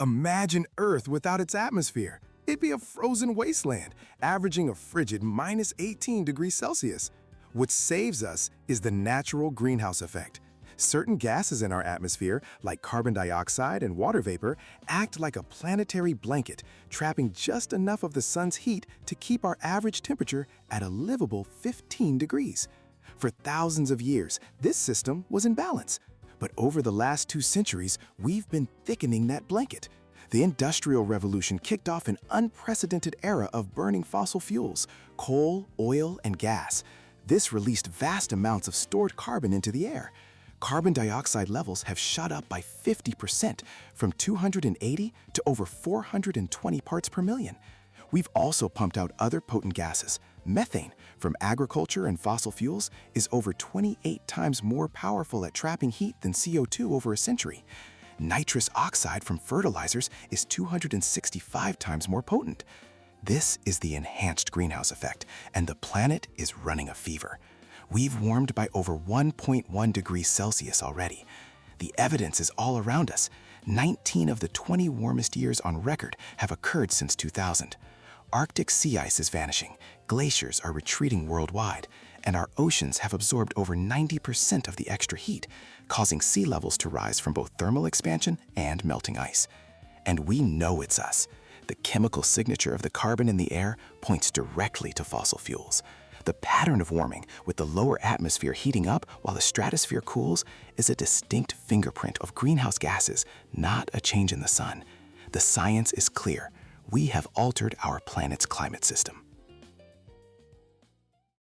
Imagine Earth without its atmosphere. It'd be a frozen wasteland, averaging a frigid minus 18 degrees Celsius. What saves us is the natural greenhouse effect. Certain gases in our atmosphere, like carbon dioxide and water vapor, act like a planetary blanket, trapping just enough of the sun's heat to keep our average temperature at a livable 15 degrees. For thousands of years, this system was in balance. But over the last 2 centuries, we've been thickening that blanket. The Industrial Revolution kicked off an unprecedented era of burning fossil fuels, coal, oil, and gas. This released vast amounts of stored carbon into the air. Carbon dioxide levels have shot up by 50%, from 280 to over 420 parts per million. We've also pumped out other potent gases. Methane from agriculture and fossil fuels is over 28 times more powerful at trapping heat than CO2 over a century. Nitrous oxide from fertilizers is 265 times more potent. This is the enhanced greenhouse effect, and the planet is running a fever. We've warmed by over 1.1 degrees Celsius already. The evidence is all around us. 19 of the 20 warmest years on record have occurred since 2000. Arctic sea ice is vanishing, glaciers are retreating worldwide, and our oceans have absorbed over 90% of the extra heat, causing sea levels to rise from both thermal expansion and melting ice. And we know it's us. The chemical signature of the carbon in the air points directly to fossil fuels. The pattern of warming, with the lower atmosphere heating up while the stratosphere cools, is a distinct fingerprint of greenhouse gases, not a change in the sun. The science is clear. We have altered our planet's climate system.